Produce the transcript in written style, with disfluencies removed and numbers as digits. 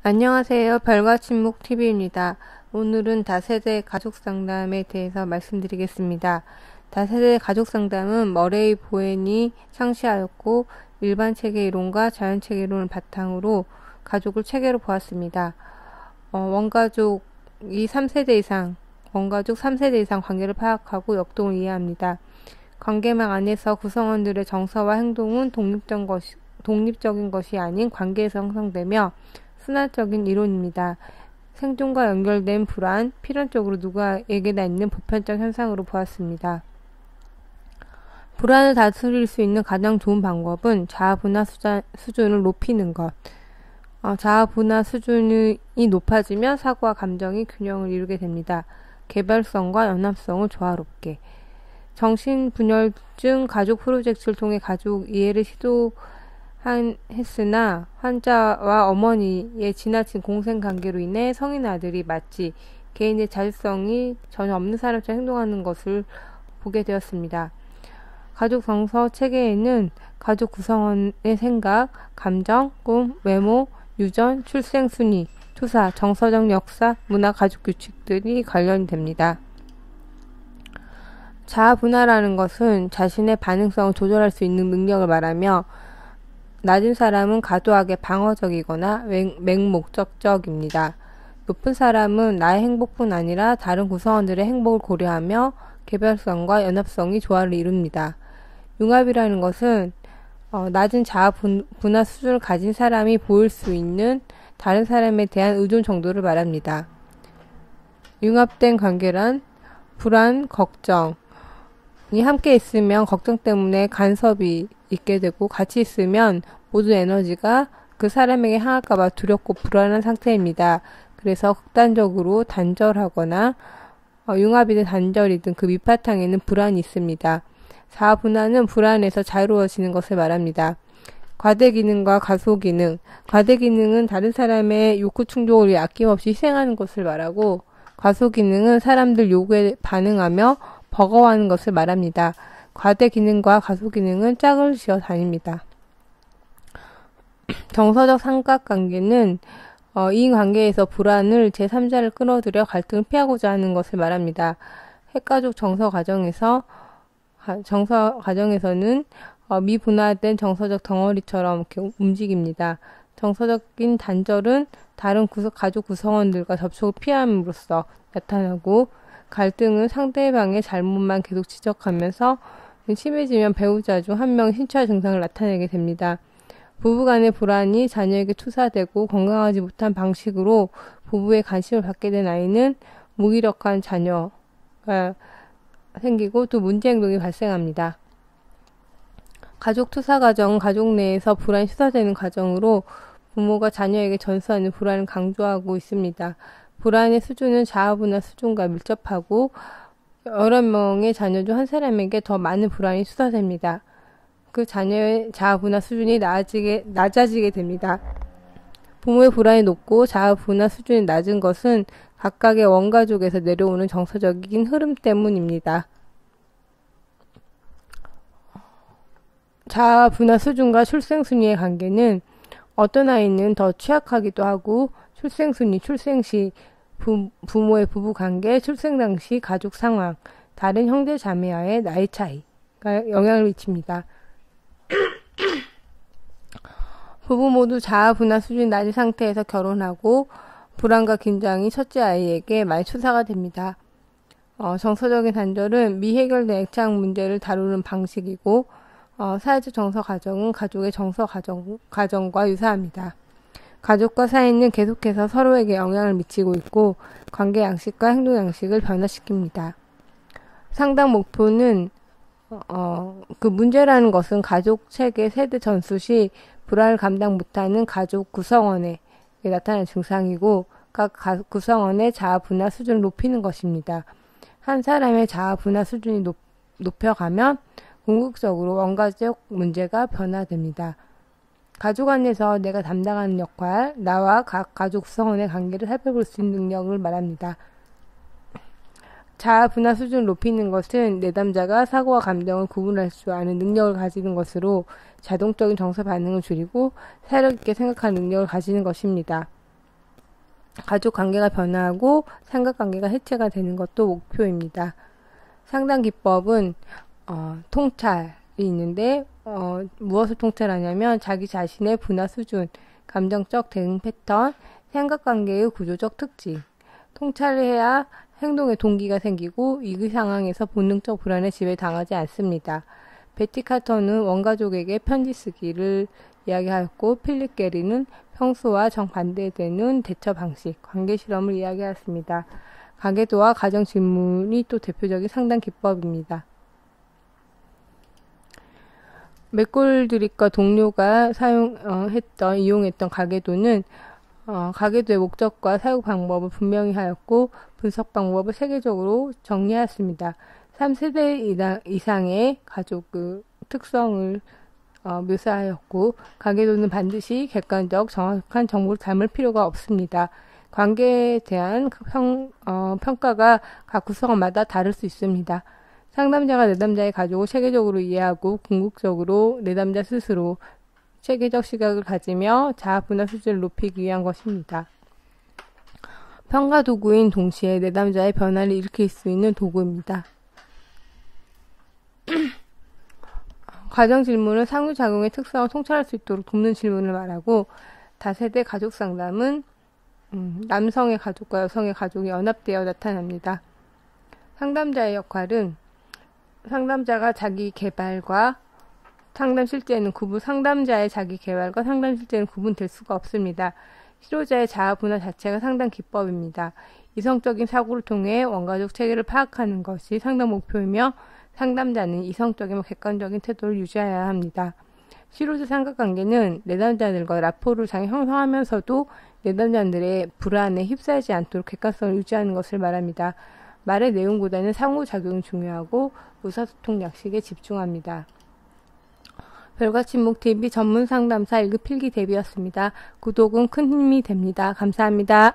안녕하세요. 별과 침묵 TV입니다. 오늘은 다세대 가족 상담에 대해서 말씀드리겠습니다. 다세대 가족 상담은 머레이 보앤이 창시하였고 일반 체계 이론과 자연 체계 이론을 바탕으로 가족을 체계로 보았습니다. 원가족이 3세대 이상, 원가족 3세대 이상 관계를 파악하고 역동을 이해합니다. 관계망 안에서 구성원들의 정서와 행동은 독립적인 것이 아닌 관계에서 형성되며 순환적인 이론입니다. 생존과 연결된 불안, 필연적으로 누구에게나 있는 보편적 현상으로 보았습니다. 불안을 다스릴 수 있는 가장 좋은 방법은 자아-분화 수준을 높이는 것. 자아-분화 수준이 높아지면 사고와 감정이 균형을 이루게 됩니다. 개별성과 연합성을 조화롭게. 정신분열증 가족 프로젝트를 통해 가족 이해를 했으나 환자와 어머니의 지나친 공생관계로 인해 성인 아들이 마치 개인의 자율성이 전혀 없는 사람처럼 행동하는 것을 보게 되었습니다. 가족 정서 체계에는 가족 구성원의 생각, 감정, 꿈, 외모, 유전, 출생 순위, 투사, 정서적 역사, 문화, 가족 규칙들이 관련이 됩니다. 자아-분화라는 것은 자신의 반응성을 조절할 수 있는 능력을 말하며 낮은 사람은 과도하게 방어적이거나 맹목적적입니다. 높은 사람은 나의 행복뿐 아니라 다른 구성원들의 행복을 고려하며 개별성과 연합성이 조화를 이룹니다. 융합이라는 것은 낮은 자아-분화 수준을 가진 사람이 보일 수 있는 다른 사람에 대한 의존 정도를 말합니다. 융합된 관계란 불안, 걱정이 함께 있으면 걱정 때문에 간섭이 있게 되고 같이 있으면 모든 에너지가 그 사람에게 향할까봐 두렵고 불안한 상태입니다. 그래서 극단적으로 단절하거나 융합이든 단절이든 그 밑바탕에는 불안이 있습니다. 자아-분화는 불안에서 자유로워지는 것을 말합니다. 과대기능과 과소기능. 과대기능은 다른 사람의 욕구 충족을 위해 아낌없이 희생하는 것을 말하고 과소기능은 사람들 요구에 반응하며 버거워하는 것을 말합니다. 과대기능과 과소기능은 짝을 지어 다닙니다. 정서적 삼각관계는 이 관계에서 불안을 제3자를 끌어들여 갈등을 피하고자 하는 것을 말합니다. 핵가족 정서 과정에서는 미분화된 정서적 덩어리처럼 이렇게 움직입니다. 정서적인 단절은 다른 가족 구성원들과 접촉을 피함으로써 나타나고 갈등은 상대방의 잘못만 계속 지적하면서 심해지면 배우자 중 한 명의 신체화 증상을 나타내게 됩니다. 부부간의 불안이 자녀에게 투사되고 건강하지 못한 방식으로 부부의 관심을 받게 된 아이는 무기력한 자녀가 생기고 또 문제 행동이 발생합니다. 가족 투사 과정은 가족 내에서 불안이 투사되는 과정으로 부모가 자녀에게 전수하는 불안을 강조하고 있습니다. 불안의 수준은 자아-분화 수준과 밀접하고 여러 명의 자녀 중 한 사람에게 더 많은 불안이 투사됩니다. 그 자녀의 자아-분화 수준이 낮아지게 됩니다. 부모의 불안이 높고 자아-분화 수준이 낮은 것은 각각의 원가족에서 내려오는 정서적인 흐름 때문입니다. 자아-분화 수준과 출생순위의 관계는 어떤 아이는 더 취약하기도 하고 출생순위, 출생시, 부모의 부부관계, 출생 당시 가족 상황, 다른 형제 자매와의 나이 차이가 영향을 미칩니다. 부부 모두 자아-분화 수준이 낮은 상태에서 결혼하고 불안과 긴장이 첫째 아이에게 많이 투사가 됩니다. 정서적인 단절은 미해결된 애착 문제를 다루는 방식이고 사회적 정서 과정은 가족의 정서 과정과 유사합니다. 가족과 사이는 계속해서 서로에게 영향을 미치고 있고 관계 양식과 행동 양식을 변화시킵니다. 상당 목표는 그 문제라는 것은 가족 체계 세대 전수 시 불안을 감당 못하는 가족 구성원에 나타나는 증상이고 각 구성원의 자아-분화 수준을 높이는 것입니다. 한 사람의 자아-분화 수준이 높여가면 궁극적으로 원가적 문제가 변화됩니다. 가족 안에서 내가 담당하는 역할, 나와 각 가족 구성원의 관계를 살펴볼 수 있는 능력을 말합니다. 자아-분화 수준을 높이는 것은 내담자가 사고와 감정을 구분할 줄 아는 능력을 가지는 것으로 자동적인 정서 반응을 줄이고 사력 있게 생각하는 능력을 가지는 것입니다. 가족 관계가 변화하고 삼각관계가 해체가 되는 것도 목표입니다. 상담 기법은 통찰이 있는데 무엇을 통찰하냐면 자기 자신의 분화 수준, 감정적 대응 패턴, 삼각관계의 구조적 특징. 통찰을 해야 행동에 동기가 생기고 위기 상황에서 본능적 불안에 지배당하지 않습니다. 베티 카터는 원가족에게 편지 쓰기를 이야기하였고 필립 게리는 평소와 정반대되는 대처 방식, 관계 실험을 이야기하였습니다. 가계도와 가정 질문이 또 대표적인 상담 기법입니다. 맥골드립과 동료가 이용했던 가계도는 가계도의 목적과 사용 방법을 분명히 하였고 분석 방법을 세계적으로 정리하였습니다. 3세대 이상의 가족 특성을 묘사하였고 가계도는 반드시 객관적 정확한 정보를 담을 필요가 없습니다. 관계에 대한 평가가 각 구성원마다 다를 수 있습니다. 상담자가 내담자의 가족을 체계적으로 이해하고 궁극적으로 내담자 스스로 체계적 시각을 가지며 자아 분화 수준을 높이기 위한 것입니다. 평가 도구인 동시에 내담자의 변화를 일으킬 수 있는 도구입니다. 가정 질문은 상호작용의 특성을 통찰할 수 있도록 돕는 질문을 말하고 다세대 가족 상담은 남성의 가족과 여성의 가족이 연합되어 나타납니다. 상담자의 역할은 상담자가 자기 개발과 상담자의 자기 개발과 상담 실제는 구분될 수가 없습니다. 치료자의 자아 분화 자체가 상담 기법입니다. 이성적인 사고를 통해 원가족 체계를 파악하는 것이 상담 목표이며 상담자는 이성적이며 객관적인 태도를 유지해야 합니다. 치료자 삼각관계는 내담자들과 라포를 잘 형성하면서도 내담자들의 불안에 휩싸이지 않도록 객관성을 유지하는 것을 말합니다. 말의 내용보다는 상호작용이 중요하고 의사소통 양식에 집중합니다. 별과 침묵 TV 전문 상담사 1급 필기 대비였습니다. 구독은 큰 힘이 됩니다. 감사합니다.